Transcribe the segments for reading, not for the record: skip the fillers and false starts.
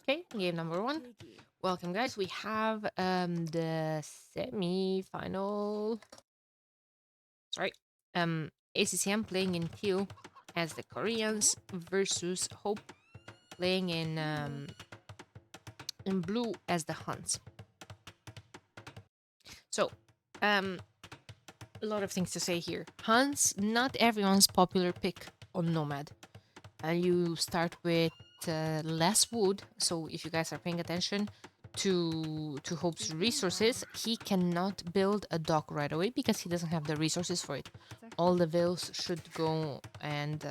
Okay, game number one. Welcome, guys. We have the semi-final. Sorry, ACCM playing in teal as the Koreans versus Hope playing in blue as the Huns. So, a lot of things to say here. Huns, not everyone's popular pick on Nomad. You start with less wood, so if you guys are paying attention to Hope's resources, he cannot build a dock right away because he doesn't have the resources for it. All the vills should go and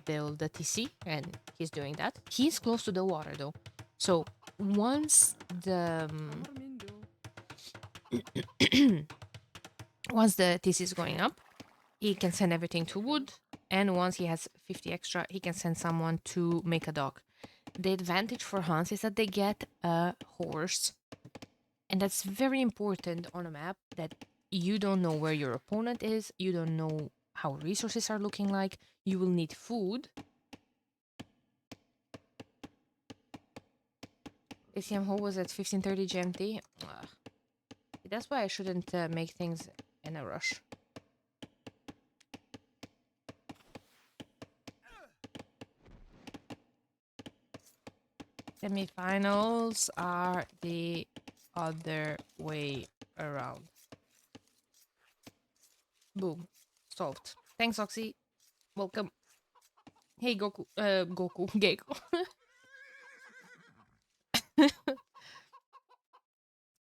build the TC, and he's doing that. He's close to the water though, so once the once the TC is going up, he can send everything to wood, and once he has 50 extra, he can send someone to make a dock. The advantage for Hans is that they get a horse, and that's very important on a map that you don't know where your opponent is, you don't know how resources are looking like, you will need food. ACM Ho was at 1530 GMT. Ugh. That's why I shouldn't make things in a rush. Semifinals are the other way around. Boom. Solved. Thanks, Oxy. Welcome. Hey, Goku. Goku. Gecko.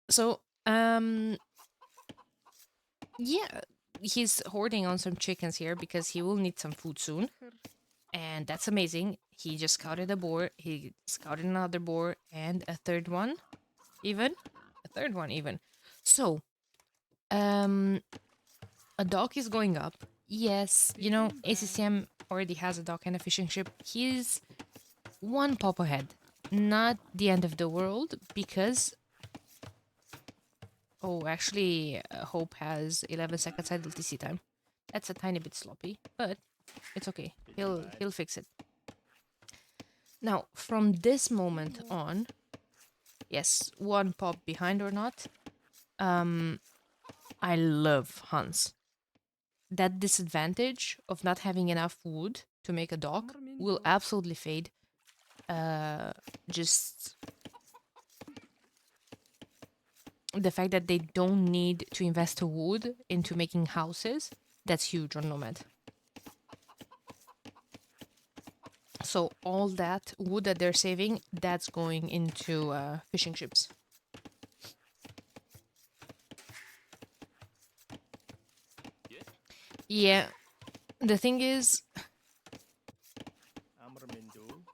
So, yeah, he's hoarding on some chickens here because he will need some food soon. And that's amazing. He just scouted a boar. He scouted another boar and a third one, even. A third one, even. So, a dock is going up. Yes, you know, ACCM already has a dock and a fishing ship. He's one pop ahead. Not the end of the world, because... Oh, actually, Hope has 11 seconds idle TC time. That's a tiny bit sloppy, but it's okay. He'll fix it. Now, from this moment on, yes, one pop behind or not, I love Hans. That disadvantage of not having enough wood to make a dock will absolutely fade. Just the fact that they don't need to invest wood into making houses, that's huge on Nomad. So all that wood that they're saving, that's going into fishing ships. Yeah, the thing is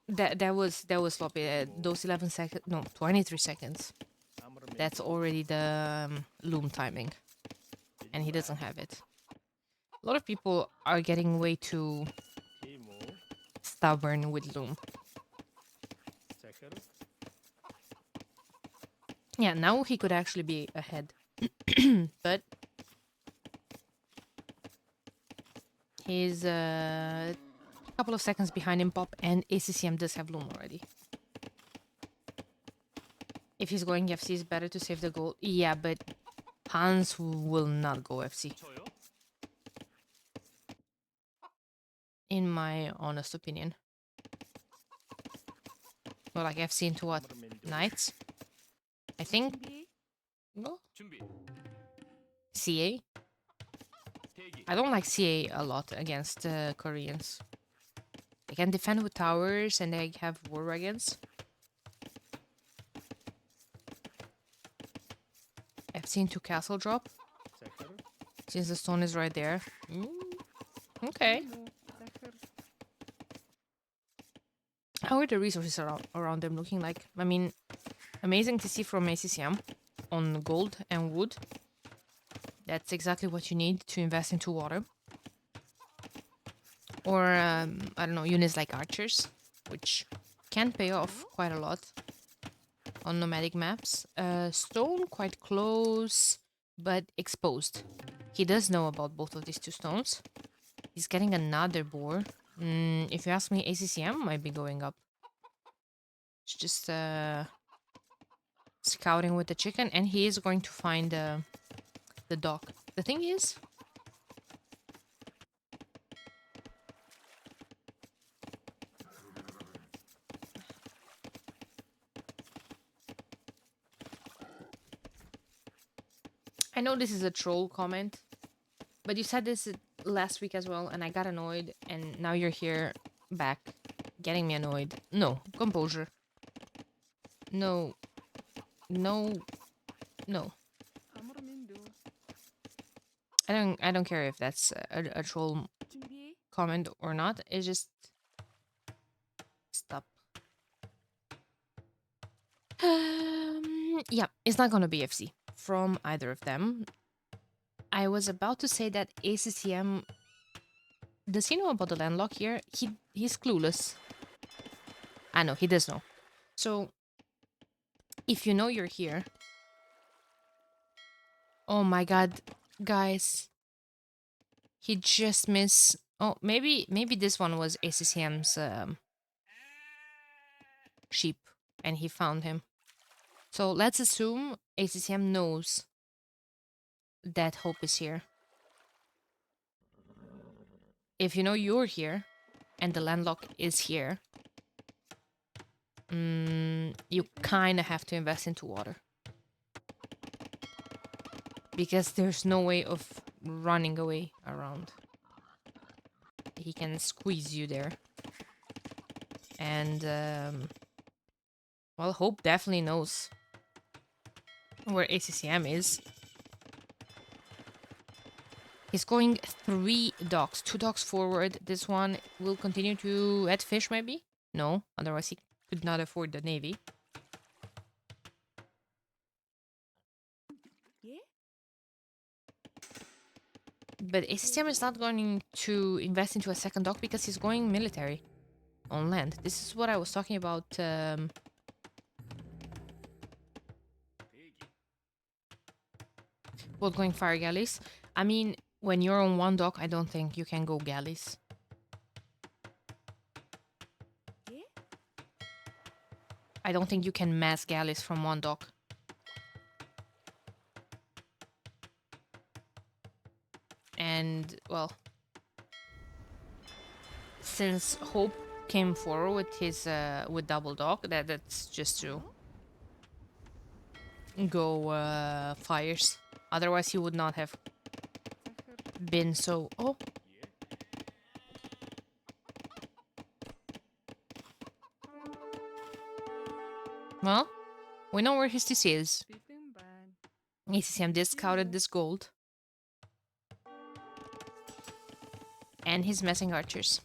that was sloppy. Those 11 seconds, no, 23 seconds. That's already the loom timing, and he doesn't have it. A lot of people are getting way too stubborn with loom. Yeah, now he could actually be ahead, but he's a couple of seconds behind him, Pop, and ACCM does have loom already. If he's going FC, it's better to save the goal. Yeah, but Hans will not go FC. In my honest opinion. Well, like FC into what? Knights? I think? No? CA? I don't like CA a lot against Koreans. They can defend with towers and they have war wagons. FC into castle drop. Since the stone is right there. Okay. How are the resources around them looking like? I mean, amazing to see from ACCM on gold and wood. That's exactly what you need to invest into water. Or, I don't know, units like archers, which can pay off quite a lot on nomadic maps. Stone, quite close, but exposed. He does know about both of these two stones. He's getting another boar. If you ask me, ACCM might be going up. just scouting with the chicken, and he is going to find the dog. The thing is, I know this is a troll comment, but you said this last week as well, and I got annoyed, and now you're here back getting me annoyed. No, composure. No, no, no. I don't care if that's a troll comment or not. It's just stop. Yeah, it's not gonna be FC from either of them. I was about to say that ACCM. Does he know about the landlock here? He's clueless. I know he does know. So if you know you're here, oh my god, guys, he just missed. Oh, maybe this one was ACCM's sheep, and he found him. So let's assume ACCM knows that Hope is here. If you know you're here, and the landlock is here, you kind of have to invest into water. Because there's no way of running away around. He can squeeze you there. And, well, Hope definitely knows where ACCM is. He's going 3 docks, 2 docks forward. This one will continue to add fish, maybe? No, otherwise he could not afford the navy. But ACCM is not going to invest into a second dock because he's going military on land. This is what I was talking about. What, going fire galleys? I mean, when you're on one dock, I don't think you can go galleys. I don't think you can mass galleys from one dock. And, well, since Hope came forward with his with double dock, that's just to go fires. Otherwise, he would not have been so. Oh, well, we know where his TC is. ACCM discounted this gold. And he's messing archers.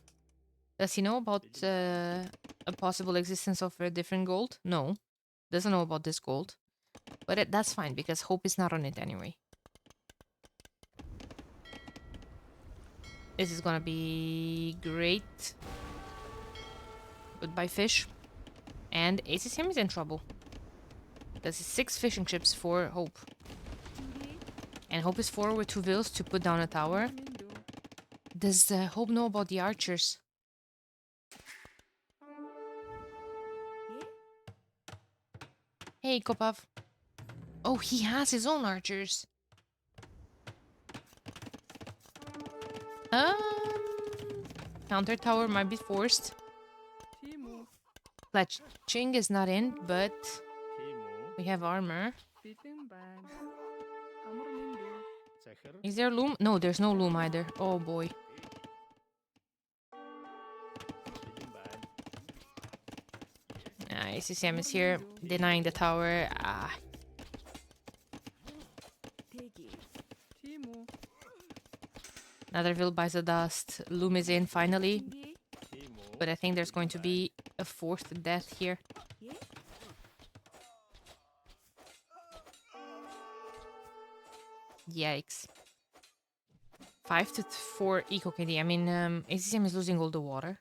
Does he know about a possible existence of a different gold? No. Doesn't know about this gold. But that's fine, because Hope is not on it anyway. This is gonna be great. Goodbye, fish. And ACCM is in trouble. This is 6 fishing ships for Hope. And Hope is forward with 2 vills to put down a tower. Does Hope know about the archers? Hey, Kopov. Oh, he has his own archers. Counter tower might be forced. Ching is not in, but we have armor. Is there loom? No, there's no loom either. Oh boy. ACCM is here, denying the tower. Another Vil buys the dust. Loom is in finally. But I think there's going to be a 4th death here. Yikes. 5 to 4 eco KD. I mean, ACCM is losing all the water.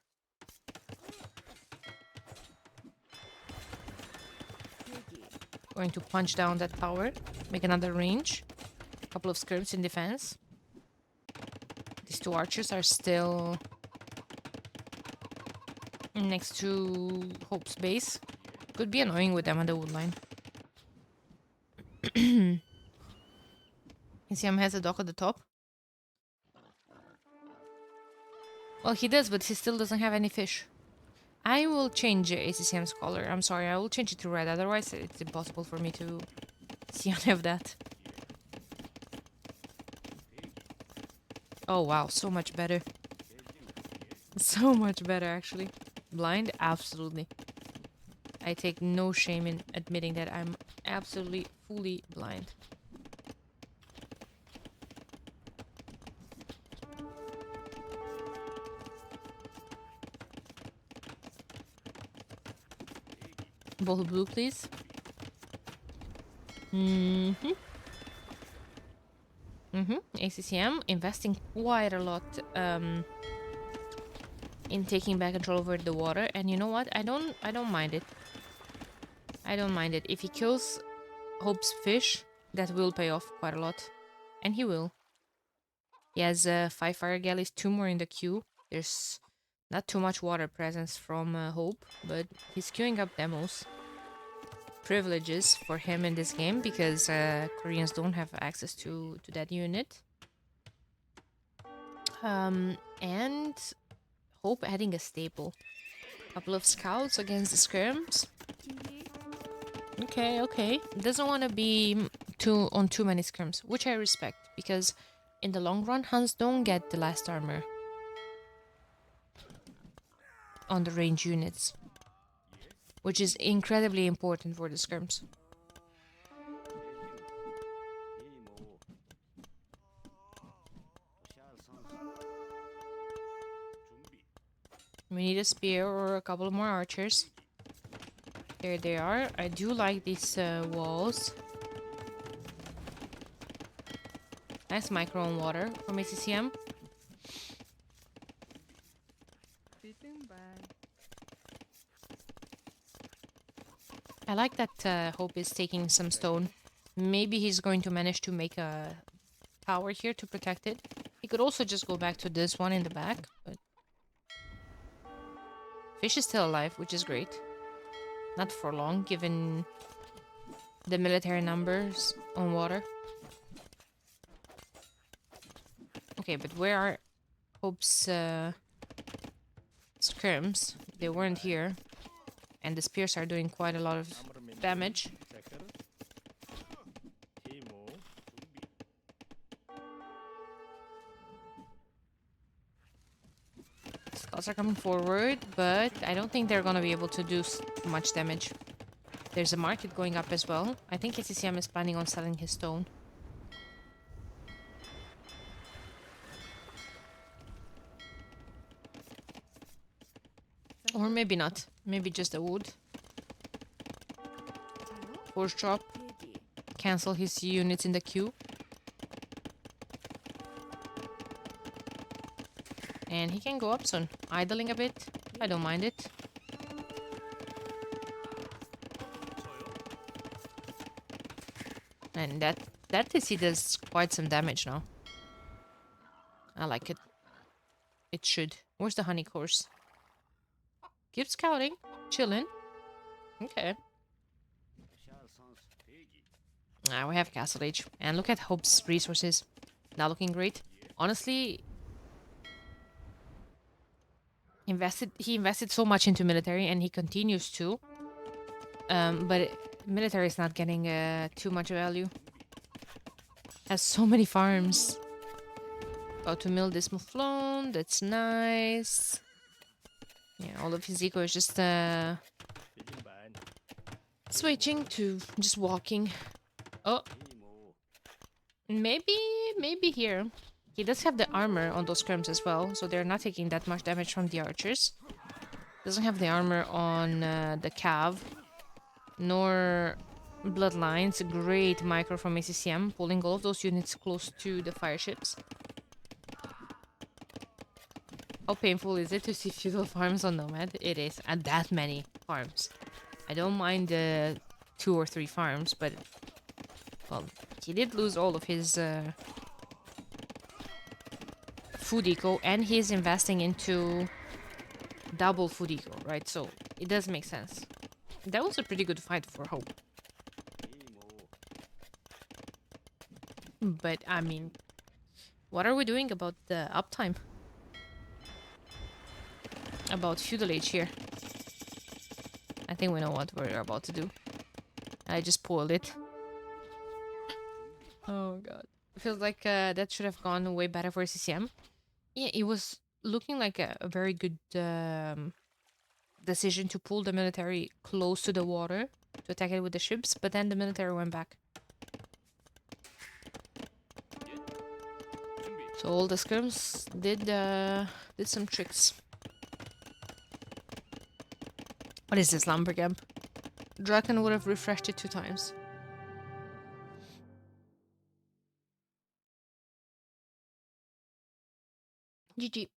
Going to punch down that tower. Make another range. A couple of skirms in defense. These 2 archers are still next to Hope's base. Could be annoying with them on the wood line. ACCM has a dock at the top. Well, he does, but he still doesn't have any fish. I will change ACCM's color. I'm sorry, I will change it to red. Otherwise, it's impossible for me to see any of that. Oh, wow. So much better. So much better, actually. Blind? Absolutely. I take no shame in admitting that I'm absolutely fully blind. Ball blue, please. ACCM investing quite a lot in taking back control over the water, and you know what? I don't mind it. I don't mind it. If he kills Hope's fish, that will pay off quite a lot, and he will. He has 5 fire galleys, 2 more in the queue. There's not too much water presence from Hope, but he's queuing up demos. Privileges for him in this game because Koreans don't have access to that unit. And Hope adding a staple. Couple of scouts against the skirms. Okay. Doesn't want to be on too many skirms, which I respect because in the long run, Huns don't get the last armor on the range units, which is incredibly important for the skirms. We need a spear or a couple more archers. There they are. I do like these walls. Nice micro on water from ACCM. I like that Hope is taking some stone. Maybe he's going to manage to make a tower here to protect it. He could also just go back to this one in the back, but fish is still alive, which is great. Not for long, given the military numbers on water. Okay, but where are Hope's skirms? They weren't here. And the spears are doing quite a lot of damage. Scouts are coming forward, but I don't think they're gonna be able to do much damage. There's a market going up as well. I think ACCM is planning on selling his stone. Or maybe not. Maybe just the wood. Force drop. Cancel his units in the queue. And he can go up soon. Idling a bit. I don't mind it. And that TC does quite some damage now. I like it. It should. Where's the honey course? Keep scouting. Chilling. Okay. Now we have Castle Age. And look at Hope's resources. Not looking great. Honestly, he invested so much into military, and he continues to. But military is not getting too much value. Has so many farms. About to mill this Mouflon. That's nice. Yeah, all of his eco is just switching to just walking. Oh. Maybe here. He does have the armor on those skirms as well, so they're not taking that much damage from the archers. Doesn't have the armor on the cav, nor bloodlines. Great micro from ACCM, pulling all of those units close to the fire ships. How painful is it to see feudal farms on Nomad? It is, and that many farms. I don't mind the 2 or 3 farms, but well, he did lose all of his food eco, and he's investing into double food eco, right? So it does make sense. That was a pretty good fight for Hope. But, I mean, what are we doing about the uptime? About feudal age here? I think we know what we're about to do. I just spoiled it. Oh god. Feels like that should have gone way better for ACCM. Yeah, it was looking like a very good decision to pull the military close to the water to attack it with the ships, but then the military went back. So all the skirms did some tricks. What is this lumbercamp? Draken would have refreshed it 2 times. GG.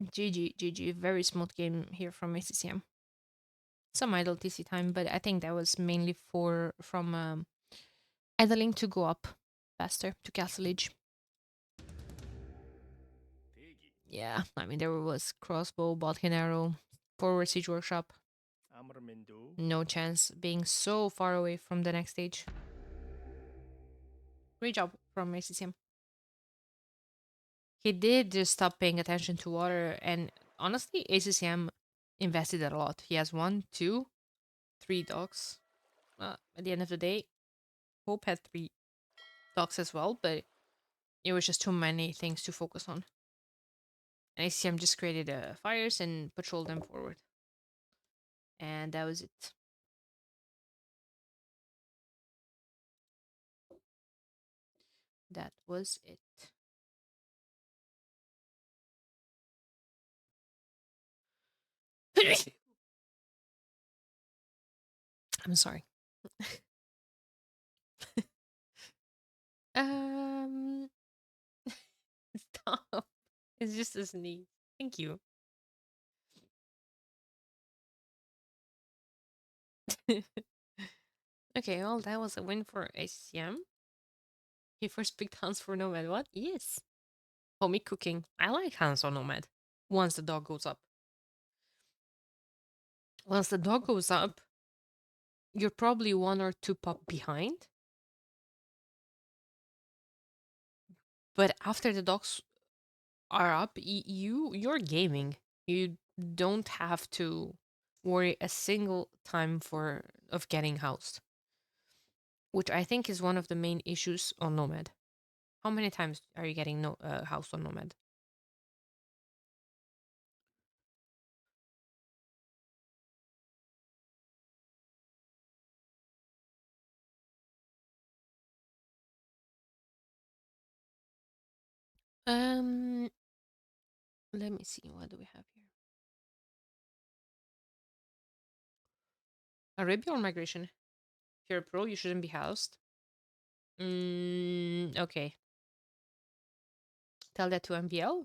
GG. Very smooth game here from ACCM. Some idle TC time, but I think that was mainly from idling to go up faster to Castle Age. Yeah, I mean, there was crossbow, bolt arrow, forward siege workshop. No chance being so far away from the next stage. Great job from ACCM. He did just stop paying attention to water, and honestly, ACCM invested a lot. He has 1, 2, 3 docks. At the end of the day, Hope had 3 docks as well, but it was just too many things to focus on. And ACCM just created fires and patrolled them forward. And that was it. That was it. I'm sorry. Um, stop. It's just a sneeze. Thank you. Okay, well, that was a win for ACM. He first picked Hans for Nomad. What? Yes. Homie cooking. I like Hans on Nomad. Once the dog goes up. Once the dog goes up, you're probably 1 or 2 pop behind. But after the dogs are up, you're gaming. You don't have to worry a single time of getting housed, which I think is one of the main issues on Nomad. How many times are you getting housed on Nomad? Um, Let me see. What do we have here? Arabia or migration? If you're a pro, you shouldn't be housed. Okay. Tell that to MBL.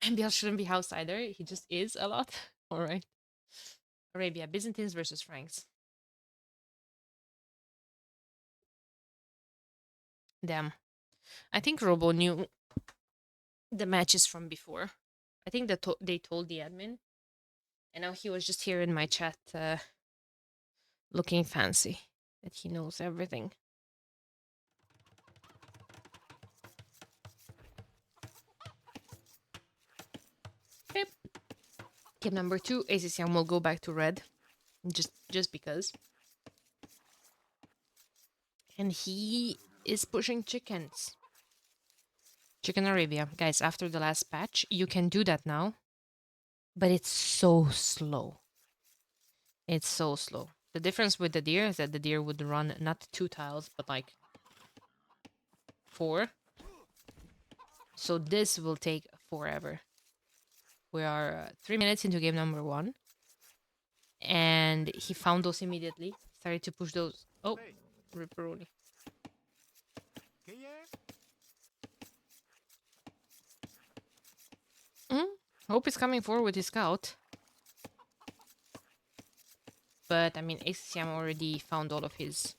MBL shouldn't be housed either. He just is a lot. All right. Arabia, Byzantines versus Franks. Damn. I think Robo knew the matches from before. I think that they told the admin. And now he was just here in my chat looking fancy. That he knows everything. Okay. Game number 2, ACCM will go back to red. Just because. And he is pushing chickens. Chicken Arabia. Guys, after the last patch, you can do that now. But it's so slow. It's so slow. The difference with the deer is that the deer would run not 2 tiles, but like 4. So this will take forever. We are 3 minutes into game number 1. And he found those immediately. Started to push those. Oh, Ripperoni. Hope is coming forward with his scout. But, I mean, ACCM already found all of his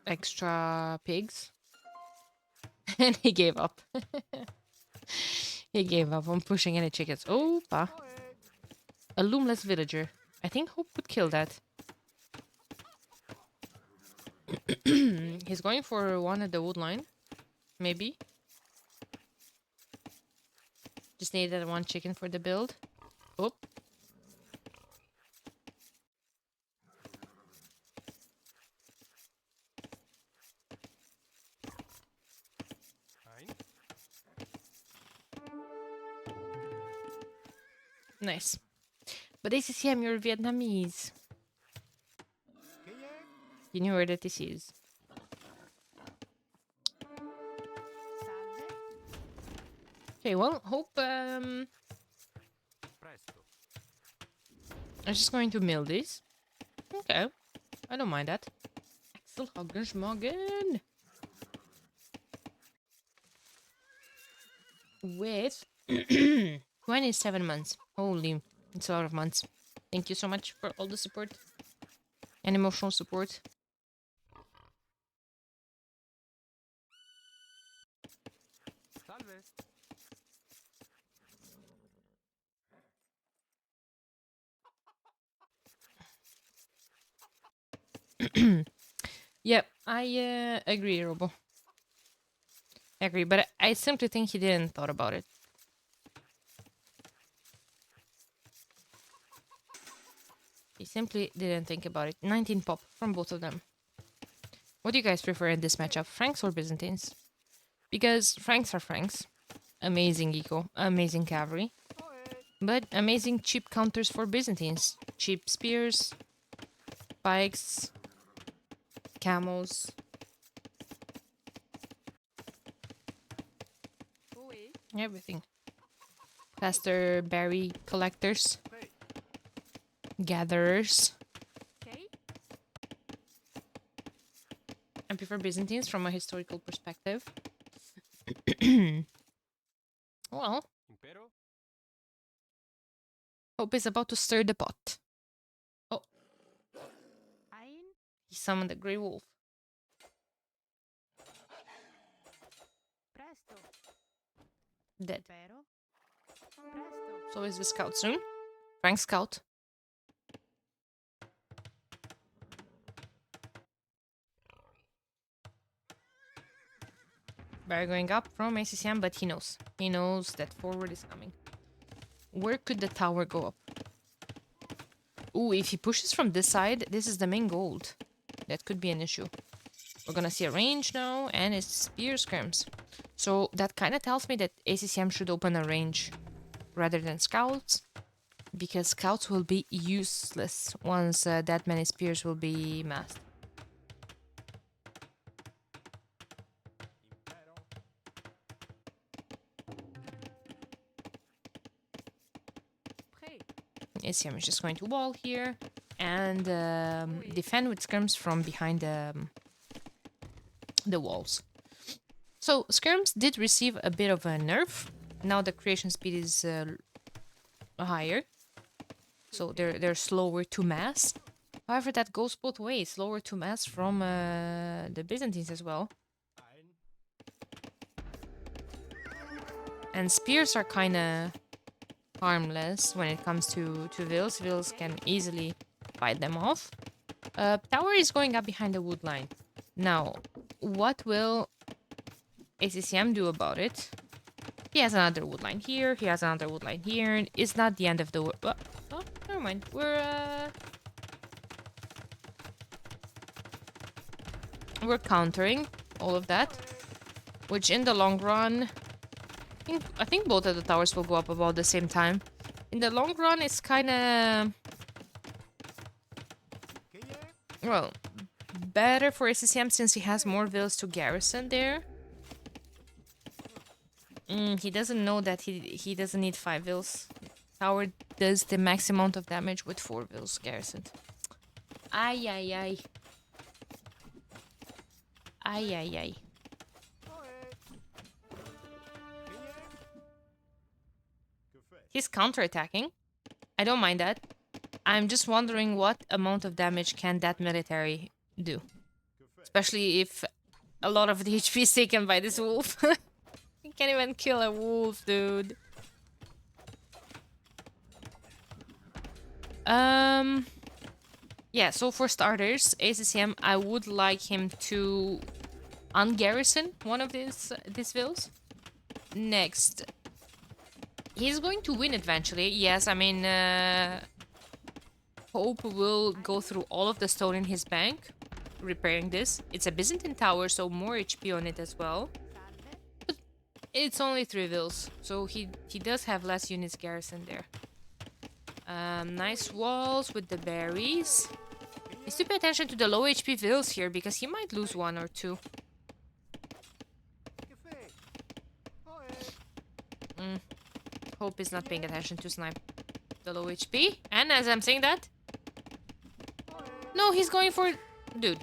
extra pigs. And he gave up. He gave up on pushing any chickens. Opa. A loomless villager. I think Hope would kill that. He's going for one at the wood line. Maybe. Just needed one chicken for the build. Oh. Nice. But ACCM, you're Vietnamese. You knew where that this is. Okay, well, Hope, I'm just going to mill this. Okay. I don't mind that. Axel Hoggersmoggen. With 27 months. Holy, it's a lot of months. Thank you so much for all the support and emotional support. Yep, I agree, Robo. I agree, but I simply think he didn't thought about it. He simply didn't think about it. 19 pop from both of them. What do you guys prefer in this matchup, Franks or Byzantines? Because Franks are Franks. Amazing eco, amazing cavalry. But amazing cheap counters for Byzantines. Cheap spears, pikes, camels. Everything. Faster berry collectors. Gatherers. I prefer Byzantines from a historical perspective. Well, Hope is about to stir the pot. Oh. He summoned a grey wolf. Dead. So is the scout soon. Frank scout. Barry going up from ACCM, but he knows. He knows that forward is coming. Where could the tower go up? Ooh, if he pushes from this side, this is the main gold. That could be an issue. We're gonna see a range now, and it's spear skirms. So that kind of tells me that ACCM should open a range rather than scouts, because scouts will be useless once that many spears will be massed. ACM is just going to wall here and defend with skirms from behind the walls. So skirms did receive a bit of a nerf. Now the creation speed is higher, so they're slower to mass. However, that goes both ways. Slower to mass from the Byzantines as well. And spears are kind of harmless when it comes to Vils. Vils can easily fight them off. Tower is going up behind the wood line. Now, what will ACCM do about it? He has another wood line here. He has another wood line here. It's not the end of the world. Oh, never mind. We're countering all of that, which in the long run, I think both of the towers will go up about the same time. In the long run, it's kind of, well, better for ACCM since he has more vills to garrison there. He doesn't know that he doesn't need 5 vills. Tower does the max amount of damage with 4 vills garrisoned. Ay, ay, ay. Ay, ay, ay. He's counterattacking. I don't mind that. I'm just wondering what amount of damage can that military do. Especially if a lot of the HP is taken by this wolf. You can't even kill a wolf, dude. Yeah, so for starters, ACCM, I would like him to ungarrison one of these villas. Next, he's going to win eventually. Yes, I mean, Hope will go through all of the stone in his bank, repairing this. It's a Byzantine tower, so more HP on it as well. But it's only 3 vills, so he does have less units garrisoned there. Nice walls with the berries. Needs to pay attention to the low HP vills here, because he might lose 1 or 2. Hope is not paying attention to snipe the low HP. And as I'm saying that... No, he's going for... Dude.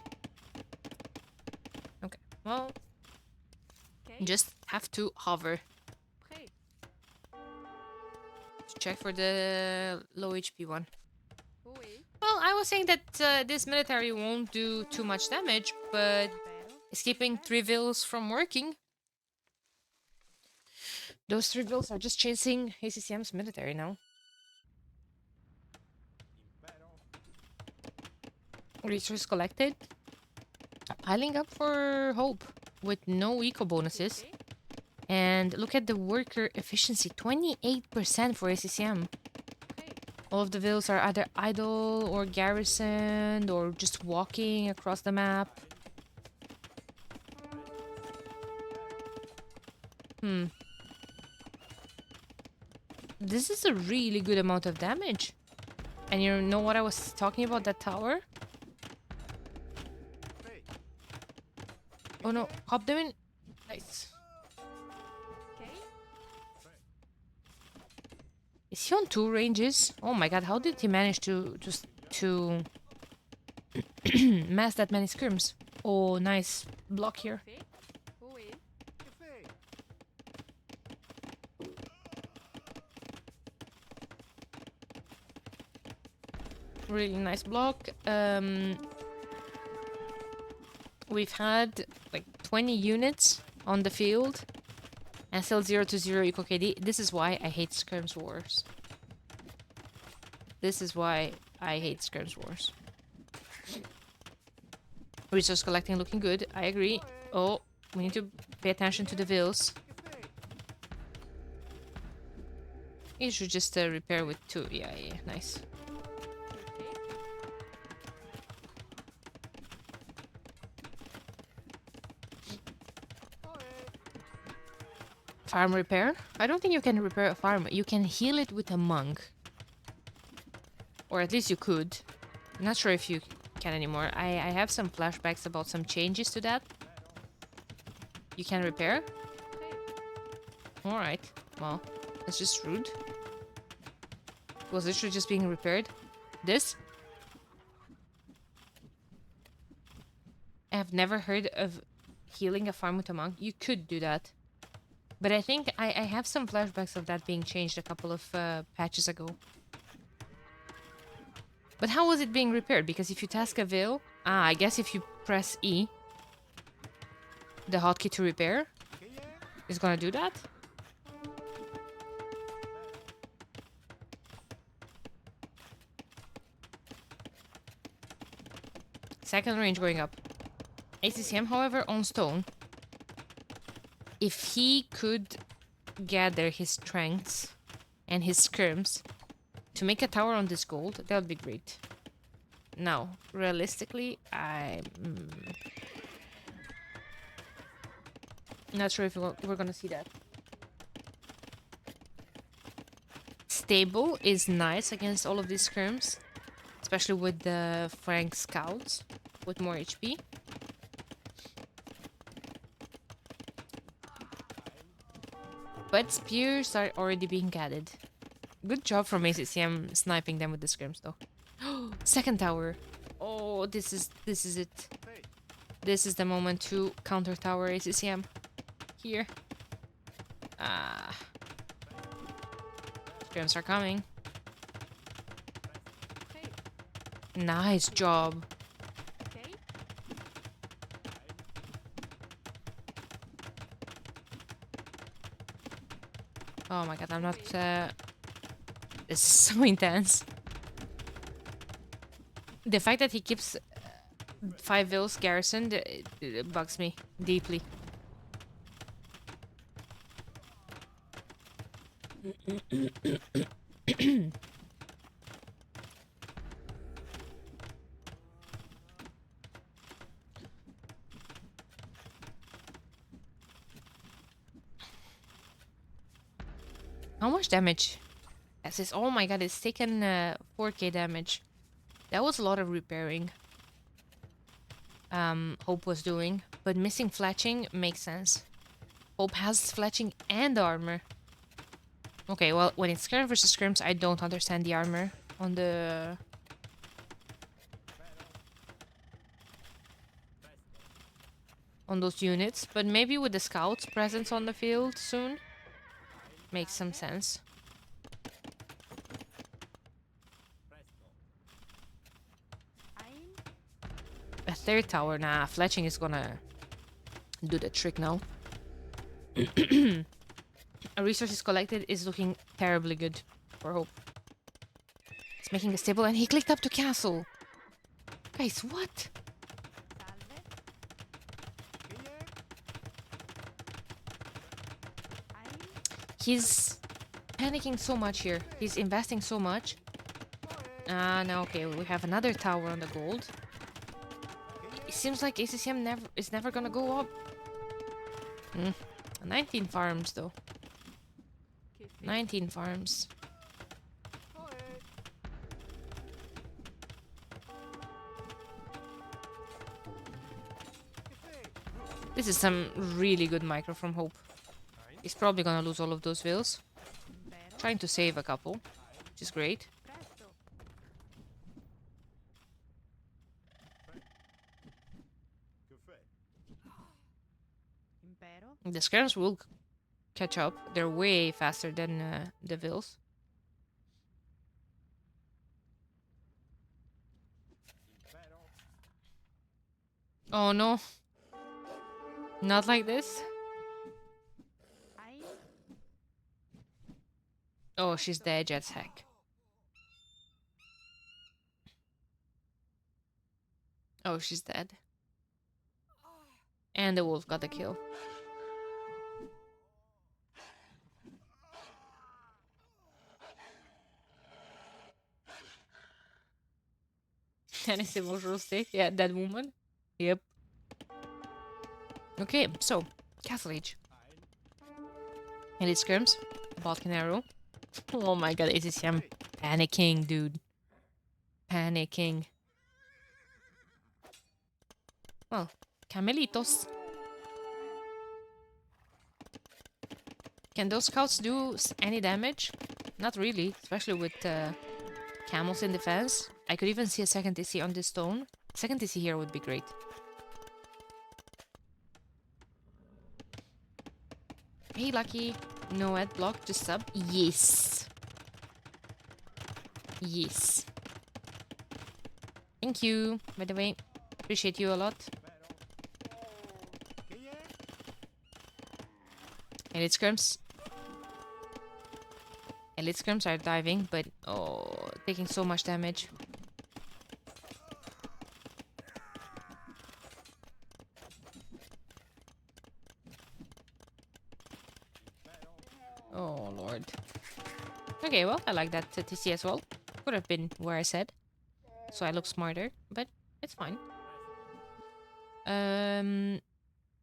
Okay, well... Just have to hover. To check for the low HP one. Well, I was saying that this military won't do too much damage, but it's keeping 3 vills from working. Those 3 vills are just chasing ACCM's military now. Resource collected. Piling up for Hope with no eco bonuses. And look at the worker efficiency, 28% for ACCM. All of the vills are either idle or garrisoned or just walking across the map. This is a really good amount of damage. And you know what I was talking about, that tower? Oh no, hop them in. Nice. Is he on 2 ranges? Oh my god, how did he manage to just to mass that many skirms? Oh, nice block here. Really nice block. We've had like 20 units on the field and still 0 to 0 equal KD. This is why I hate Skirms Wars. This is why I hate Skirms Wars. Resource collecting looking good, I agree. Oh, we need to pay attention to the vills. You should just repair with 2. Yeah, nice. Farm repair? I don't think you can repair a farm. You can heal it with a monk. Or at least you could. I'm not sure if you can anymore. I have some flashbacks about some changes to that. You can repair? Alright. Well, that's just rude. Was literally just being repaired. This? I have never heard of healing a farm with a monk. You could do that. But I think I have some flashbacks of that being changed a couple of patches ago. But how was it being repaired? Because if you task a Veil... I guess if you press E, the hotkey to repair is gonna do that. Second range going up. ACCM, however, on stone. If he could gather his strengths and his skirms to make a tower on this gold, that would be great. Now, realistically, I'm not sure if we're gonna see that. Stable is nice against all of these skirms, especially with the Frank scouts with more HP. But spears are already being gathered. Good job from ACCM sniping them with the skirms though. Second tower. Oh, this is it. This is the moment to counter tower ACCM. Here. Scrims are coming. Nice job. Oh my god, I'm not... This is so intense. The fact that he keeps 5 vills garrisoned, it bugs me deeply. How much damage? Yes, it's, oh my god, it's taken 4k damage. That was a lot of repairing. Hope was doing, but missing fletching makes sense. Hope has fletching and armor. Okay, well, when it's Skirm versus Scrims, I don't understand the armor on the... on those units, but maybe with the scouts' presence on the field soon, makes some sense. A 3rd tower, nah, fletching is gonna do the trick now. A resources collected is looking terribly good for Hope. It's making a stable and he clicked up to castle. Guys, what? He's panicking so much here. He's investing so much. No, okay, we have another tower on the gold. It seems like ACCM is never gonna go up. 19 farms, though. 19 farms. This is some really good micro from Hope. He's probably gonna lose all of those vills. Trying to save a couple, which is great. The Skirms will catch up. They're way faster than the vills. Oh no. Not like this. Oh, she's dead, Jet's heck. Oh, she's dead. And the wolf got the kill. Any emotional state? Yeah, that woman. Yep. Okay, so Castle Age. And it skirms. Balkan arrow. Oh my god, ACCM panicking, dude. Panicking. Well, Camelitos. Can those scouts do any damage? Not really, especially with camels in defense. I could even see a second TC on this stone. Second TC here would be great. Hey, Lucky. No ad block, just sub. Yes. Yes. Thank you, by the way. Appreciate you a lot. Elite skirms. Elite skirms are diving, but oh, taking so much damage. Oh, Lord. Okay, well, I like that TC as well. Could have been where I said. So I look smarter, but it's fine.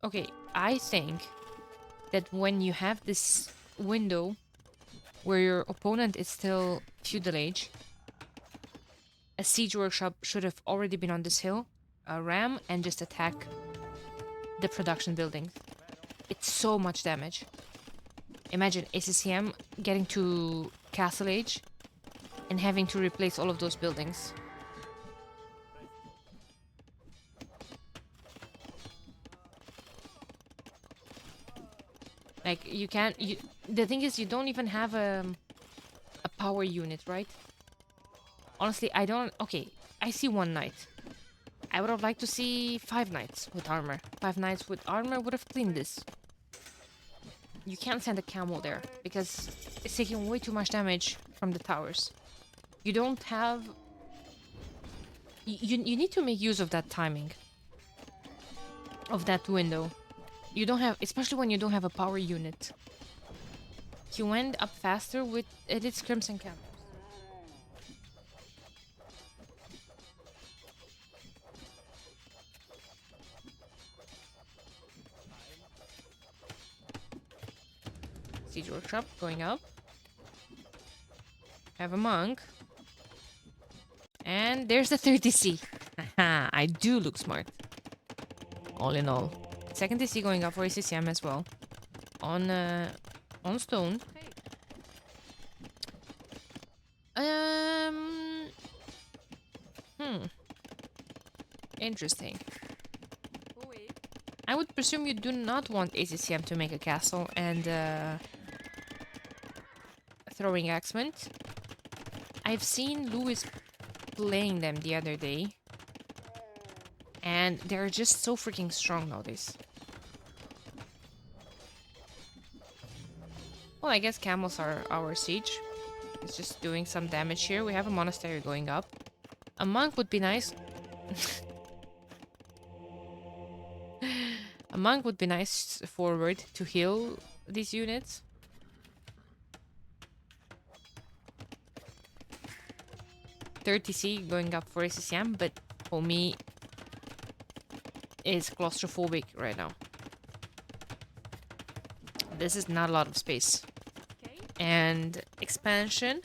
Okay, I think that when you have this window where your opponent is still feudal age, a siege workshop should have already been on this hill, a ram, and just attack the production building. It's so much damage. Imagine ACCM getting to castle age and having to replace all of those buildings. Like you can't. You the thing is, you don't even have a power unit, right? Honestly, I don't. Okay, I see one knight. I would have liked to see 5 knights with armor. 5 knights with armor would have cleaned this. You can't send a camel there because it's taking way too much damage from the towers. You don't have. You need to make use of that timing, of that window. You don't have, especially when you don't have a power unit. You went up faster with its Crimson Camels. Siege Workshop going up. Have a monk. And there's the 30C. Haha, I do look smart. All in all. Second DC going up for ACCM as well. On stone. Um. Interesting. I would presume you do not want ACCM to make a castle and throwing axemen. I've seen Lewis playing them the other day, and they're just so freaking strong nowadays. Well, I guess camels are our siege. It's just doing some damage here. We have a monastery going up. A monk would be nice. A monk would be nice forward to heal these units. .30C going up for ACCM, but homie is claustrophobic right now. This is not a lot of space. Okay. And expansion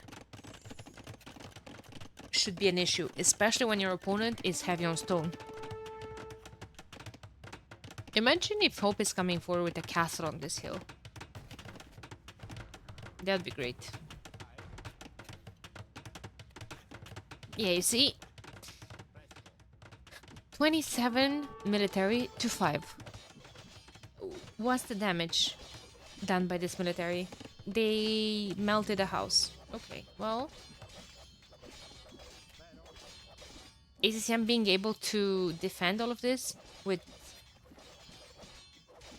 should be an issue, especially when your opponent is heavy on stone. Imagine if Hope is coming forward with a castle on this hill. That'd be great. Yeah, you see? 27 military to 5. What's the damage done by this military? They melted a house. Okay, well... ACCM being able to defend all of this with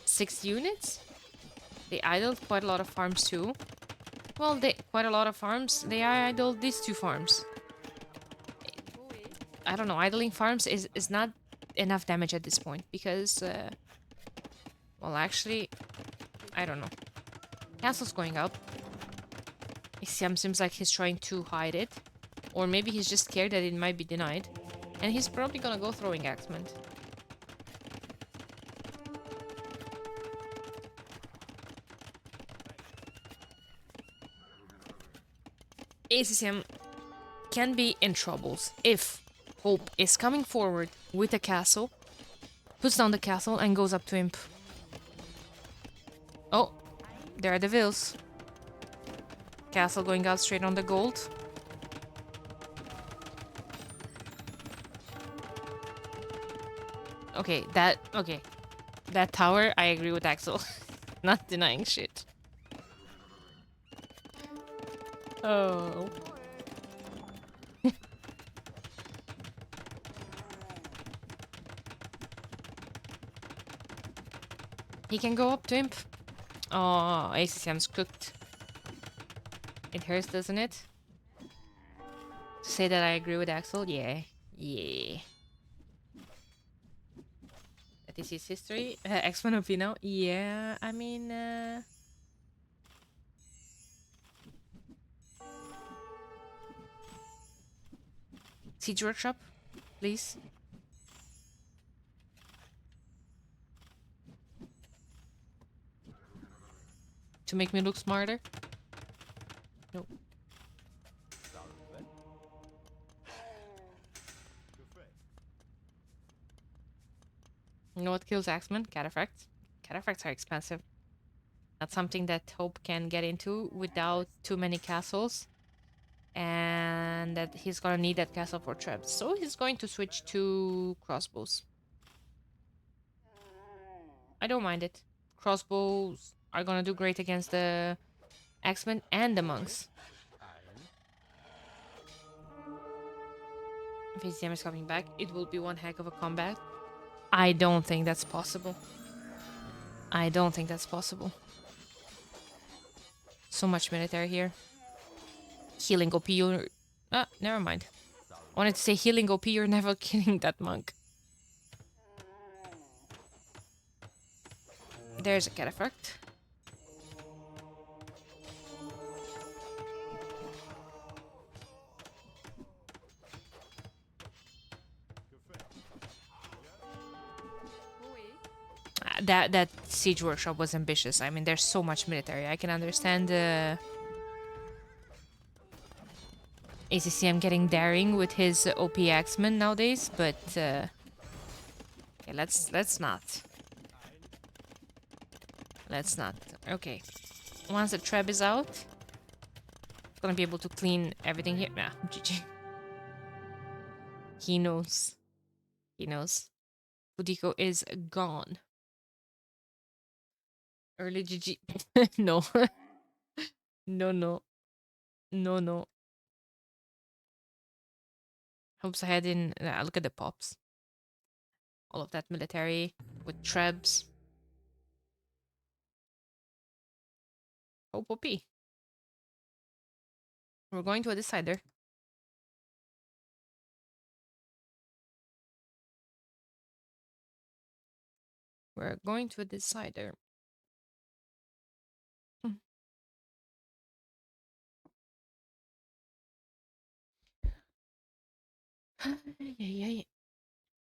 6 units? They idled quite a lot of farms too. Well, quite a lot of farms. They idled these 2 farms. I don't know, idling farms is not enough damage at this point because, well, actually, I don't know. Castle's going up. ACCM seems like he's trying to hide it. Or maybe he's just scared that it might be denied. And he's probably gonna go throwing axemen. ACCM can be in troubles if Hope is coming forward with a castle, puts down the castle, and goes up to Imp. Oh, there are the vills. Castle going out straight on the gold. Okay, that tower, I agree with Axel. Not denying shit. Oh. He can go up to Imp. Oh, ACCM's cooked. It hurts, doesn't it? To say that I agree with Axel? Yeah. Yeah. That is his history. X-Men of Pino? Yeah, I mean... Siege Workshop, please. To make me look smarter? No. You know what kills Axemen? Cataphracts. Cataphracts are expensive. That's something that Hope can get into without too many castles. And that he's gonna need that castle for traps. So he's going to switch to crossbows. I don't mind it. Crossbows are gonna do great against the X-Men and the monks. If ACCM is coming back, it will be one heck of a comeback. I don't think that's possible. I don't think that's possible. So much military here. Healing OP, you're... Ah, never mind. I wanted to say healing OP, you're never killing that monk. There's a cataphract. That siege workshop was ambitious. I mean, there's so much military. I can understand ACCM getting daring with his OP X-Men nowadays, but okay, let's not. Let's not. Okay. Once the trap is out, gonna be able to clean everything here. Nah, GG. He knows. He knows. Fudiko is gone. Early GG. No. No, no. No, no. Hopes ahead in... look at the pops. All of that military with trebs. Hope OP. We're going to a decider. We're going to a decider.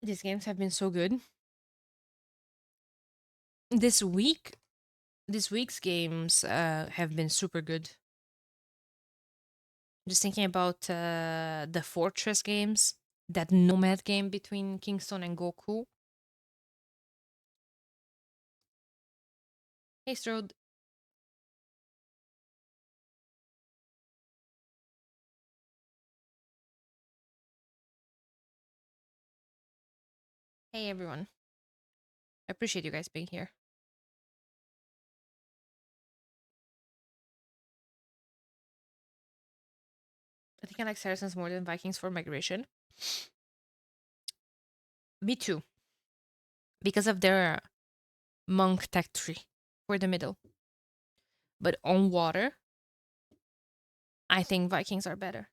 These games have been so good. This week's games have been super good. Just thinking about the Fortress games, that Nomad game between Kingston and Goku. Hey, Strode. Hey, everyone. I appreciate you guys being here. I think I like Saracens more than Vikings for migration. Me too. Because of their monk tech tree for the middle. But on water, I think Vikings are better.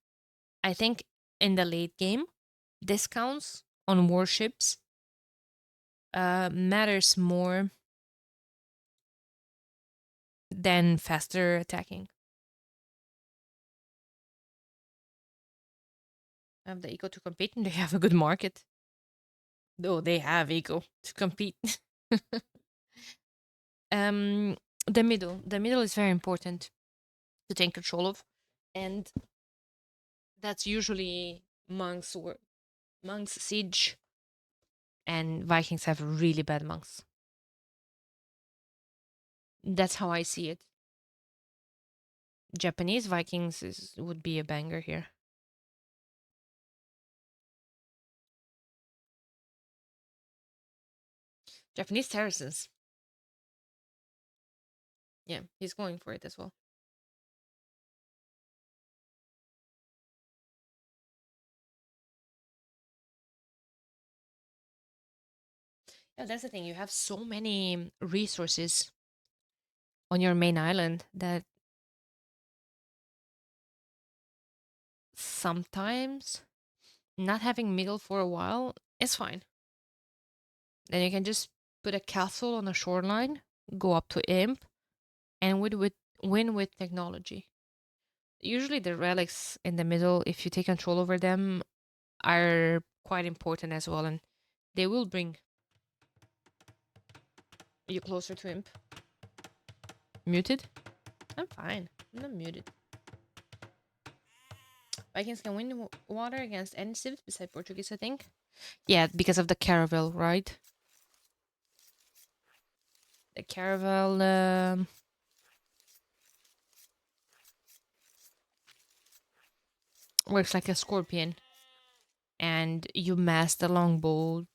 I think in the late game, discounts on warships matters more than faster attacking. Have the eco to compete, and they have a good market. Though they have eco to compete. um, the middle is very important to take control of, and that's usually monks siege, and Vikings have really bad monks. That's how I see it. Japanese Vikings would be a banger here. Japanese Saracens. Yeah, he's going for it as well. Yeah, that's the thing. You have so many resources on your main island that sometimes not having middle for a while is fine. Then you can just put a castle on a shoreline, go up to imp, and win with technology. Usually the relics in the middle, if you take control over them, are quite important as well, and they will bring you closer to imp. Muted? I'm fine. I'm not muted. Vikings can win water against any civs beside Portuguese, I think. Yeah, because of the caravel, right? The caravel works like a scorpion, and you mass the longbow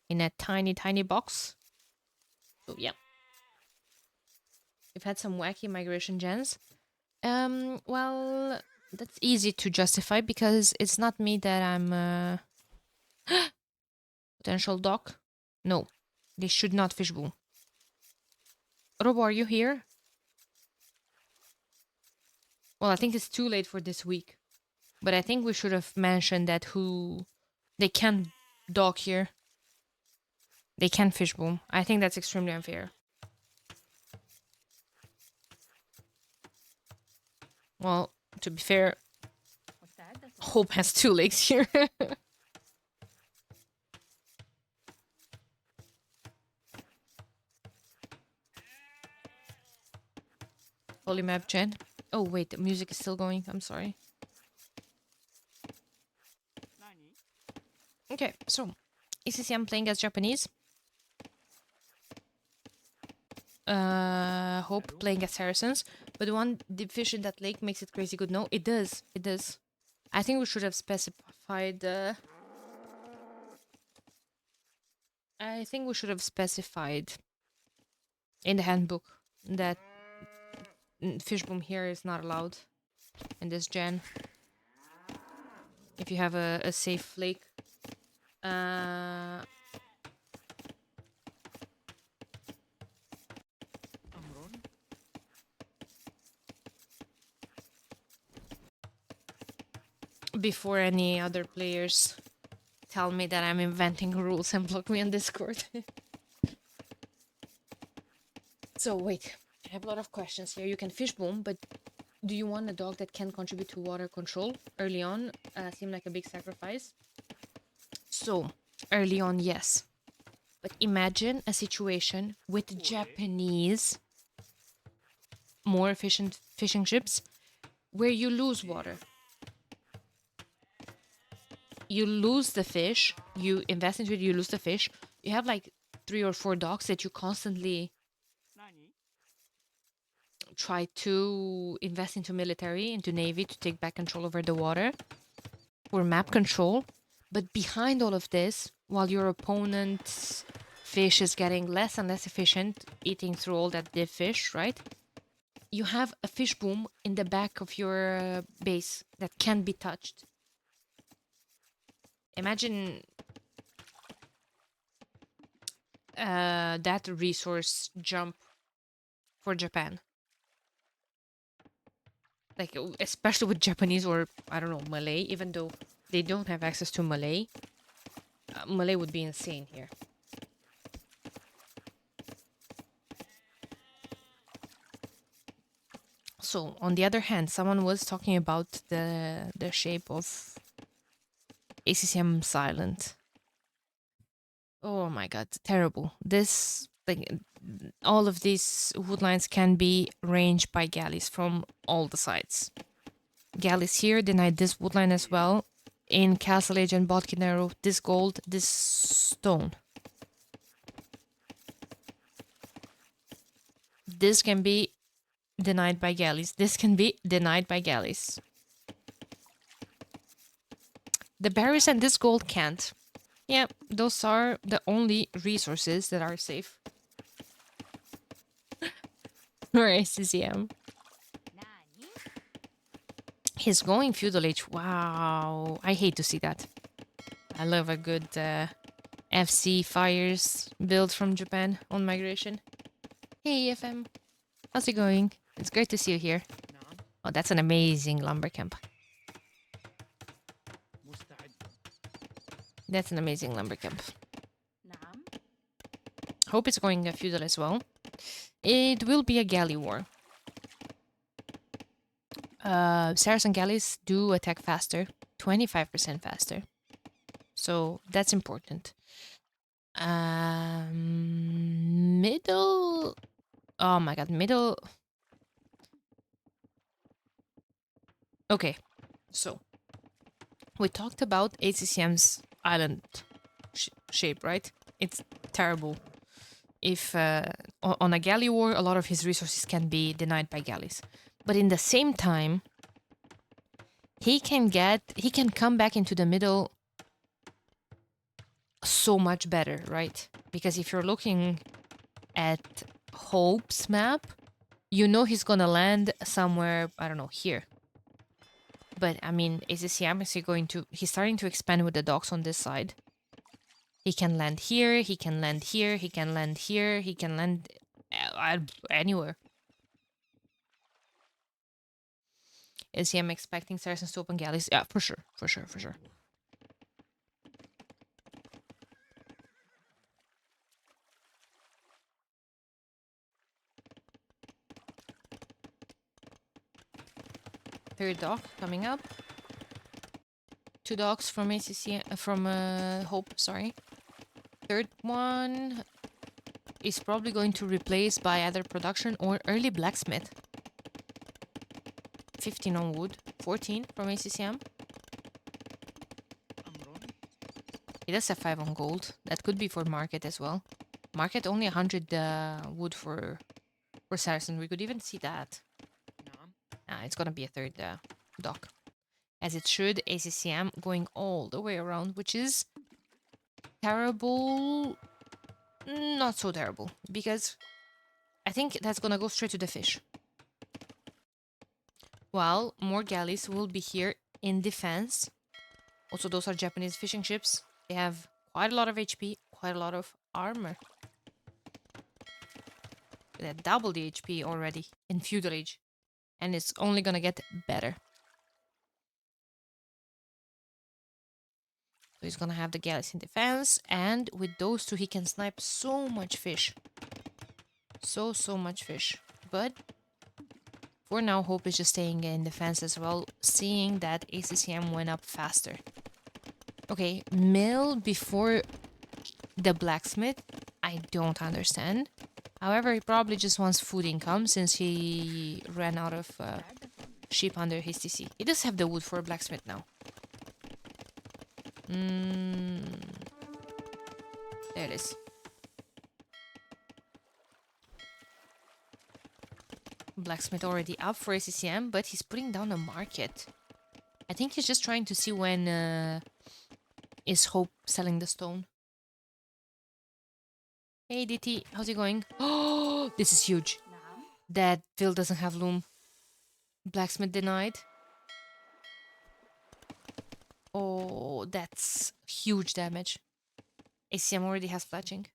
in a tiny, tiny box. So yeah, we've had some wacky migration gens. Well, that's easy to justify because it's not me that I'm potential dock. No, they should not fishbowl. Robo, are you here? Well, I think it's too late for this week, but I think we should have mentioned that who they can dock here. They can fishbowl. I think that's extremely unfair. Well, to be fair, Hope has two legs here. Holy map, Jen. Oh, wait, the music is still going. I'm sorry. Okay, so ACCM playing as Japanese. Hope playing as Saracens. But the one the fish in that lake makes it crazy good. No, it does. It does. I think we should have specified. I think we should have specified in the handbook that fishboom here is not allowed in this gen. If you have a safe lake. Before any other players tell me that I'm inventing rules and block me on Discord. So wait, I have a lot of questions here. You can fishboom, but do you want a dog that can contribute to water control early on? Seem like a big sacrifice. So early on, yes. But imagine a situation with Japanese, more efficient fishing ships where you lose water. You lose the fish, you invest into it, you lose the fish. You have like 3 or 4 dogs that you constantly try to invest into military, into navy to take back control over the water or map control. But behind all of this, while your opponent's fish is getting less and less efficient, eating through all that dead fish, right? You have a fish boom in the back of your base that can't be touched. Imagine that resource jump for Japan. Like, especially with Japanese or, I don't know, Malay, even though they don't have access to Malay. Malay would be insane here. So, on the other hand, someone was talking about the shape of ACCM Silent. Oh my god, terrible. This, like, all of these woodlines can be ranged by galleys from all the sides. Galleys here denied this woodline as well. In Castle Age and Bodkin Arrow, this gold, this stone. This can be denied by galleys. This can be denied by galleys. The berries and this gold can't. Yeah, those are the only resources that are safe. Or ACCM. He's going feudal age. Wow. I hate to see that. I love a good FC Fires build from Japan on migration. Hey, FM. How's it going? It's great to see you here. Oh, that's an amazing lumber camp. That's an amazing lumber camp. Hope it's going feudal as well. It will be a galley war. Saracen galleys do attack faster, 25% faster. So that's important. Middle. Oh my god, middle. Okay, so we talked about ACCM's island shape, right? It's terrible. If on a galley war, a lot of his resources can be denied by galleys. But in the same time, he can come back into the middle so much better, right? Because if you're looking at Hope's map, you know he's gonna land somewhere, I don't know, here. But I mean, ACCM is he going to? He's starting to expand with the docks on this side. He can land here. He can land here. He can land here. He can land anywhere. ACCM expecting Saracens to open galleys? Yeah, for sure, for sure, for sure. Third dock coming up. 2 docks from ACCM from Hope. Sorry. Third one is probably going to replace by either production or early blacksmith. 15 on wood, 14 from ACCM. He does have 5 on gold. That could be for market as well. Market only 100 wood for Saracen. We could even see that. It's gonna be a third dock. As it should, ACCM going all the way around, which is terrible. Not so terrible, because I think that's gonna go straight to the fish. Well, more galleys will be here in defense. Also, those are Japanese fishing ships. They have quite a lot of HP, quite a lot of armor. They have double the HP already in Feudal Age. And it's only gonna get better. So he's gonna have the galleys in defense. And with those two, he can snipe so much fish. So much fish. But for now, Hope is just staying in defense as well, seeing that ACCM went up faster. Okay, mill before the blacksmith, I don't understand. However, he probably just wants food income since he ran out of sheep under his TC. He does have the wood for a blacksmith now. There it is. Blacksmith already up for ACCM, but he's putting down a market. I think he's just trying to see when is Hope selling the stone. Hey DT, how's it going? Oh, this is huge. That Phil doesn't have loom. Blacksmith denied. Oh, that's huge damage. ACM already has fletching.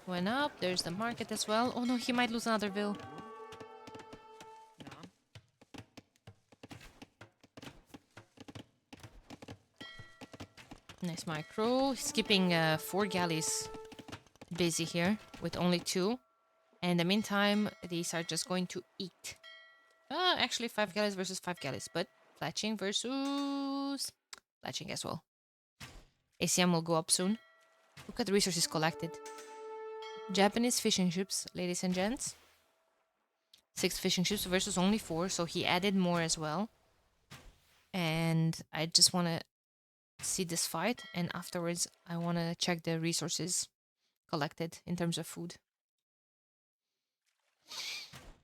Went up. There's the market as well. Oh no, he might lose another Vil. Nice micro. He's keeping 4 galleys busy here with only 2. And in the meantime, these are just going to eat. Actually 5 galleys versus 5 galleys, but fletching versus fletching as well. ACM will go up soon. Look at the resources collected. Japanese fishing ships, ladies and gents. 6 fishing ships versus only 4, so he added more as well. And I just want to see this fight, and afterwards I want to check the resources collected in terms of food.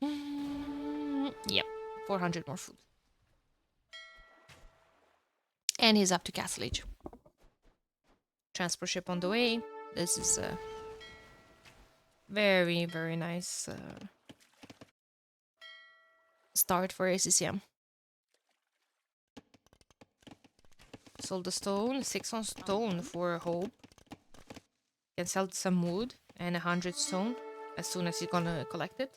Yep, 400 more food. And he's up to Castle Age. Transport ship on the way. This is a very, very nice start for ACCM. Sold the stone, 6 on stone for Hope. Can sell some wood and 100 stone as soon as he's gonna collect it.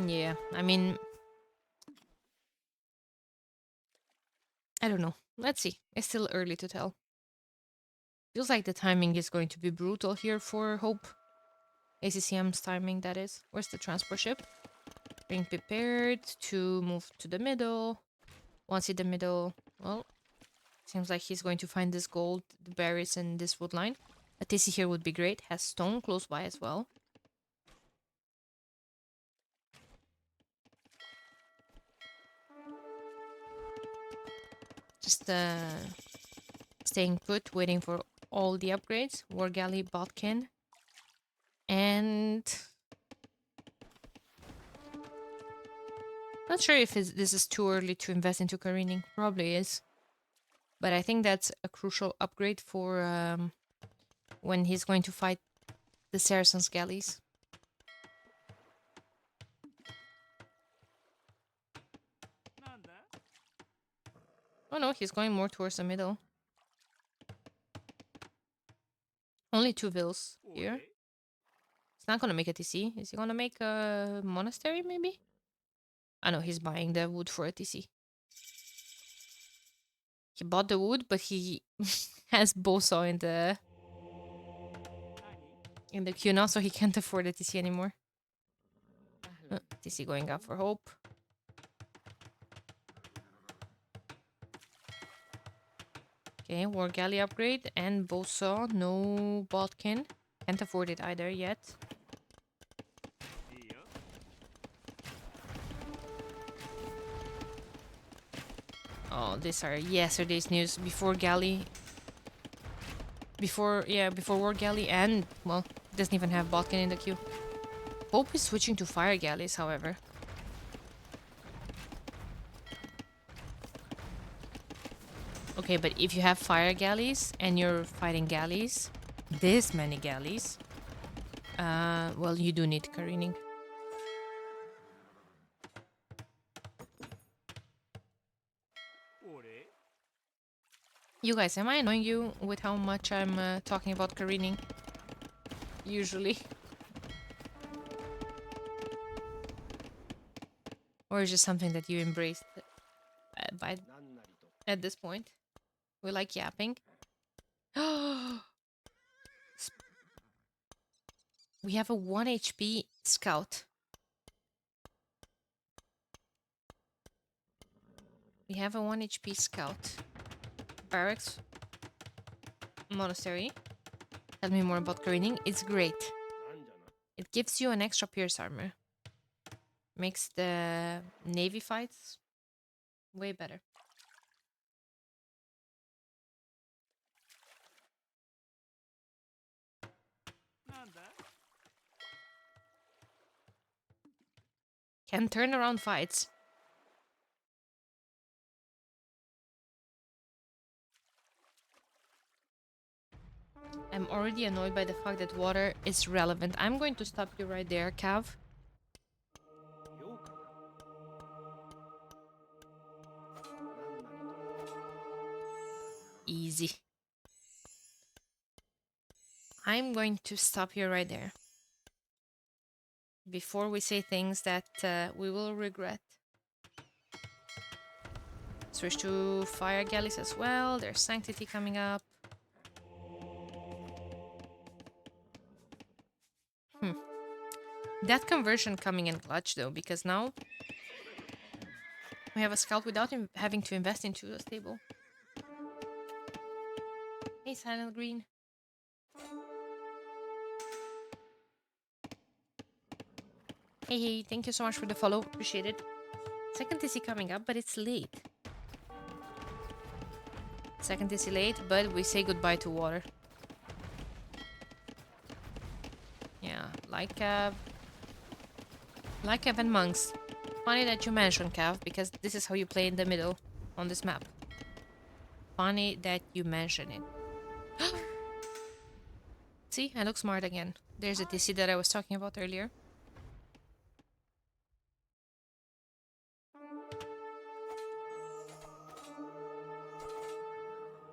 Yeah, I mean, I don't know. Let's see. It's still early to tell. Feels like the timing is going to be brutal here for Hope. ACCM's timing, that is. Where's the transport ship? Being prepared to move to the middle. Once in the middle, well, Seems like he's going to find this gold, the berries, and this wood line. A TC here would be great. Has stone close by as well. Just staying put, waiting for all the upgrades. War Galley, Botkin. And... not sure if this is too early to invest into careening. Probably is. But I think that's a crucial upgrade for when he's going to fight the Saracens galleys. Oh no, he's going more towards the middle. Only 2 vills here. He's not gonna make a TC. Is he gonna make a monastery maybe? I know he's buying the wood for a TC. He bought the wood, but he has Boso in the queue now, so he can't afford a TC anymore. TC going up for hope. Okay, War Galley upgrade and Boso. No Botkin. Can't afford it either yet. Oh, these are yesterday's news. Before Galley. Before War Galley and, well, doesn't even have Botkin in the queue. Hope is switching to Fire Galleys, however. Okay, but if you have Fire Galleys and you're fighting galleys, this many galleys, well, you do need careening. You guys, am I annoying you with how much I'm talking about careening? Usually. Or is it just something that you embraced at this point? We like yapping. We have a 1 HP scout. We have a 1 HP scout. Barracks. Monastery. Tell me more about careening. It's great. It gives you an extra pierce armor. Makes the navy fights way better. Can turn around fights. I'm already annoyed by the fact that water is relevant. I'm going to stop you right there, Cav. Easy. I'm going to stop you right there. Before we say things that we will regret. Switch to Fire Galleys as well. There's Sanctity coming up. That conversion coming in clutch though, because now we have a scout without having to invest into a stable. Hey, Silent Green. Hey, thank you so much for the follow. Appreciate it. Second TC coming up, but it's late. Second TC late, but we say goodbye to water. Yeah, like Cav and Monks. Funny that you mentioned Cav, because this is how you play in the middle on this map. Funny that you mention it. See, I look smart again. There's a TC that I was talking about earlier.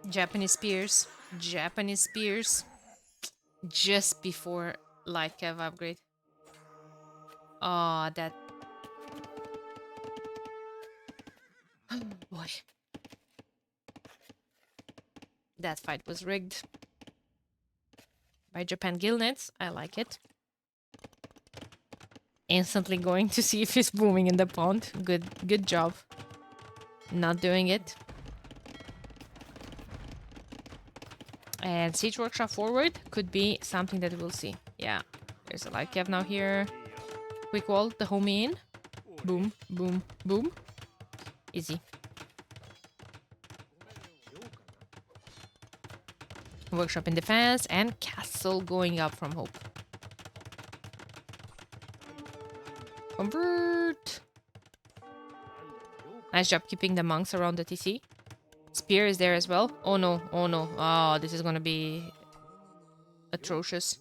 Japanese spears. Japanese spears. Just before Light Cav upgrade. Oh, that... oh boy. That fight was rigged. By Japan Gillnets. I like it. Instantly going to see if he's booming in the pond. Good job. Not doing it. And Siege Workshop forward could be something that we'll see. Yeah, there's a light cave now here. Quick wall, the homie in. Boom, boom, boom. Easy. Workshop in defense and castle going up from Hope. Convert. Nice job keeping the monks around the TC. Spear is there as well. Oh no, oh no. Oh, this is gonna be atrocious.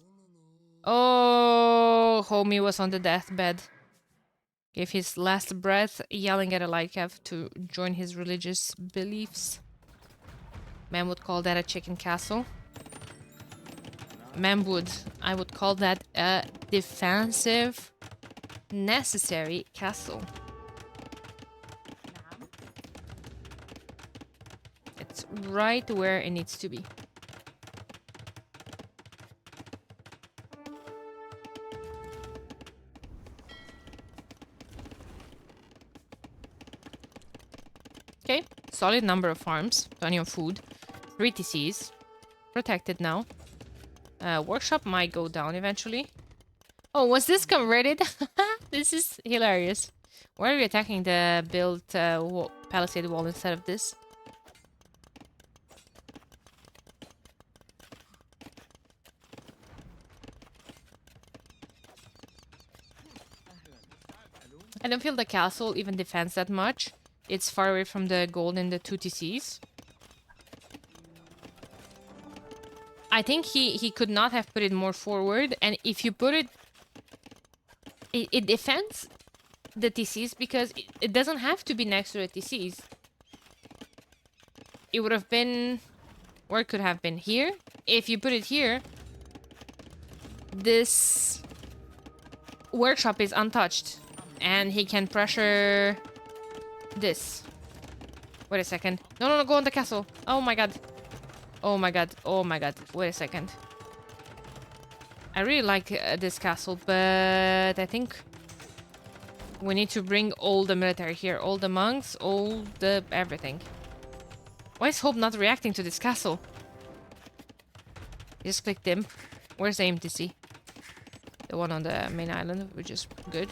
Oh, homie was on the deathbed. Gave his last breath, yelling at a light cav to join his religious beliefs. Man would call that a chicken castle. Man would. I would call that a defensive, necessary castle. It's right where it needs to be. Okay, solid number of farms, plenty of food, 3 TCs, protected now. Workshop might go down eventually. Oh, was this converted? This is hilarious. Why are we attacking the built palisade wall instead of this? I don't feel the castle even defends that much. It's far away from the gold in the 2 TCs. I think he could not have put it more forward, and if you put it... It defends the TCs because it doesn't have to be next to the TCs. It would have been... Where it could have been? Here? If you put it here, this workshop is untouched. And he can pressure this. Wait a second. No, no, no, go on the castle. Oh my god. Oh my god. Oh my god. Wait a second. I really like this castle, but I think we need to bring all the military here. All the monks, all the everything. Why is Hope not reacting to this castle? Just clicked him. Where's the MTC? The one on the main island, which is good.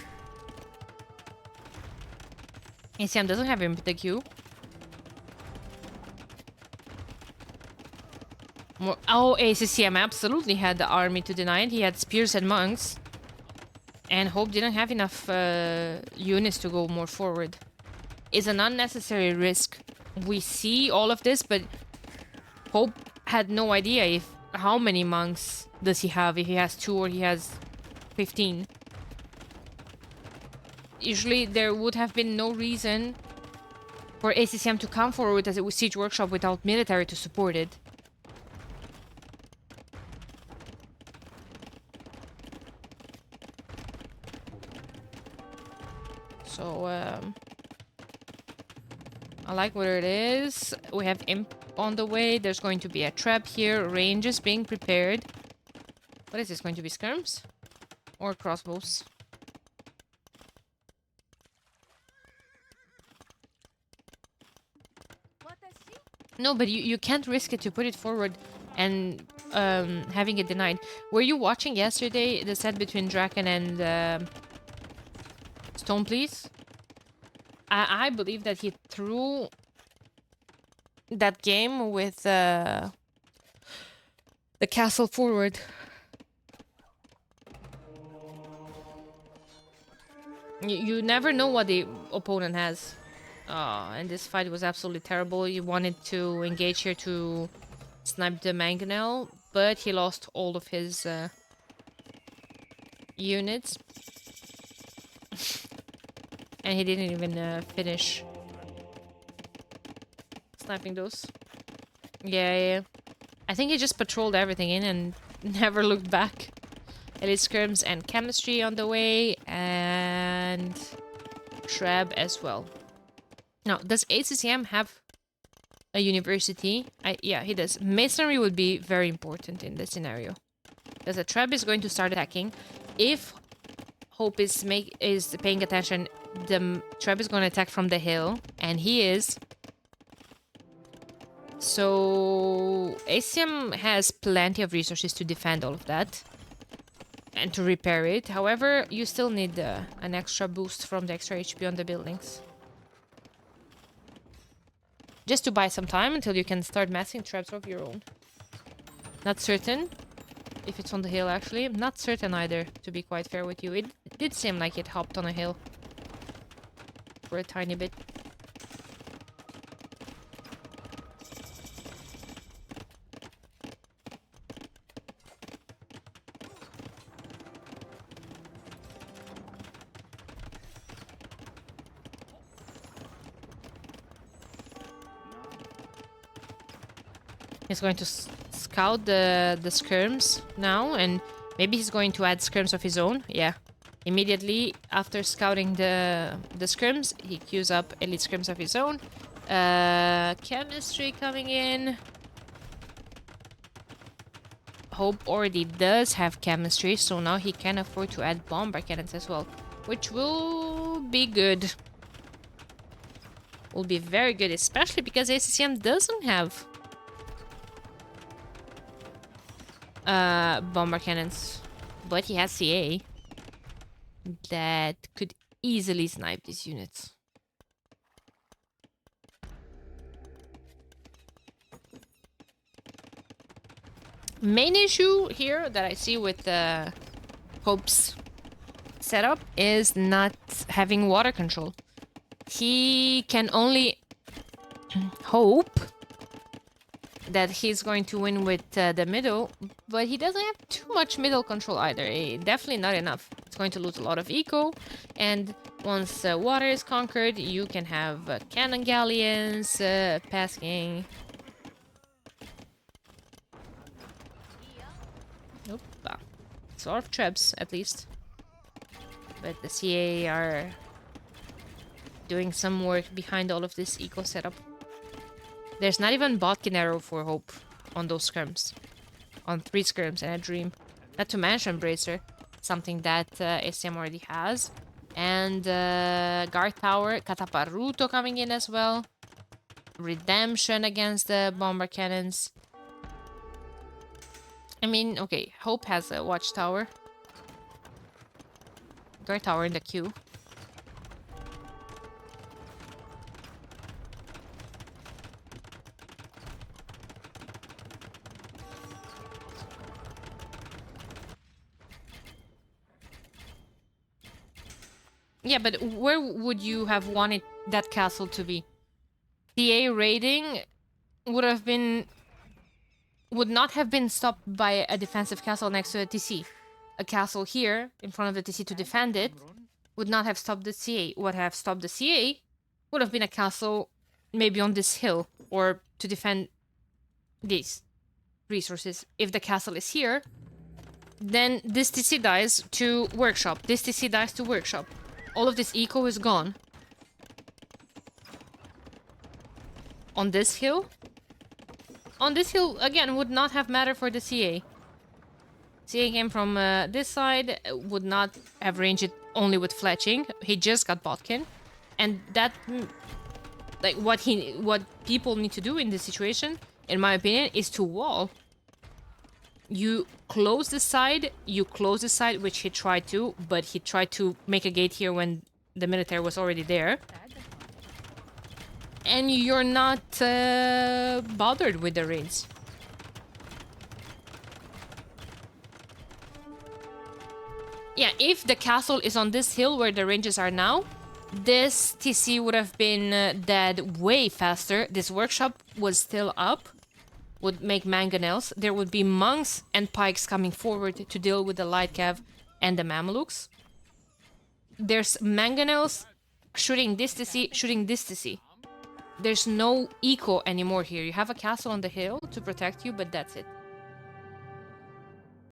ACM doesn't have him with the Q. Oh, ACCM absolutely had the army to deny it. He had spears and monks. And Hope didn't have enough units to go more forward. It's an unnecessary risk. We see all of this, but Hope had no idea how many monks does he have, if he has 2 or he has 15. Usually there would have been no reason for ACCM to come forward as a siege workshop without military to support it. So, I like where it is. We have imp on the way. There's going to be a trap here. Ranges being prepared. What is this going to be? Skirms? Or crossbows? No, but you can't risk it to put it forward and having it denied. Were you watching yesterday the set between Draken and Stone, please? I believe that he threw that game with the castle forward. You never know what the opponent has. Oh, and this fight was absolutely terrible. He wanted to engage here to snipe the mangonel, but he lost all of his units. And he didn't even finish sniping those. Yeah. I think he just patrolled everything in and never looked back. Elite skirms and chemistry on the way, and Treb as well. Now, does ACCM have a university? Yeah, he does. Masonry would be very important in this scenario. Because the Treb is going to start attacking. If Hope is paying attention, the Treb is going to attack from the hill, and he is. So ACCM has plenty of resources to defend all of that and to repair it. However, you still need an extra boost from the extra HP on the buildings. Just to buy some time until you can start massing traps of your own. Not certain if it's on the hill, actually. Not certain either, to be quite fair with you. It did seem like it hopped on a hill for a tiny bit. He's going to scout the skirms now, and maybe he's going to add skirms of his own. Yeah. Immediately after scouting the skirms, he queues up elite skirms of his own. Chemistry coming in. Hope already does have chemistry, so now he can afford to add bomber cannons as well, which will be good. Will be very good, especially because ACCM doesn't have bomber cannons, but he has CA that could easily snipe these units. Main issue here that I see with Hope's setup is not having water control. He can only hope that he's going to win with the middle, but he doesn't have too much middle control either. Definitely not enough. It's going to lose a lot of eco, and once water is conquered, you can have cannon galleons passing. Nope. It's a lot of trebs, at least. But the CA are doing some work behind all of this eco setup. There's not even Botkin arrow for Hope on those skirms. On 3 skirms and a dream. Not to mention Bracer, something that ACCM already has. And Guard Tower, Cataparuto coming in as well. Redemption against the bomber cannons. I mean, okay, Hope has a watchtower. Guard Tower in the queue. Yeah, but where would you have wanted that castle to be? CA raiding would not have been stopped by a defensive castle next to a TC. A castle here in front of the TC to defend it would not have stopped the CA. What have stopped the CA would have been a castle maybe on this hill or to defend these resources. If the castle is here, then this TC dies to workshop. This TC dies to workshop. All of this eco is gone. On this hill? On this hill, again, would not have mattered for the CA. CA came from this side, would not have ranged it only with fletching. He just got Botkin. And that... like, what people need to do in this situation, in my opinion, is to wall. You close the side, which he tried to, but he tried to make a gate here when the military was already there. And you're not bothered with the raids. Yeah, if the castle is on this hill where the ranges are now, this TC would have been dead way faster. This workshop was still up. Would make mangonels. There would be monks and pikes coming forward to deal with the light cav and the Mamelukes. There's mangonels shooting this TC, shooting this TC. There's no eco anymore here. You have a castle on the hill to protect you, but that's it.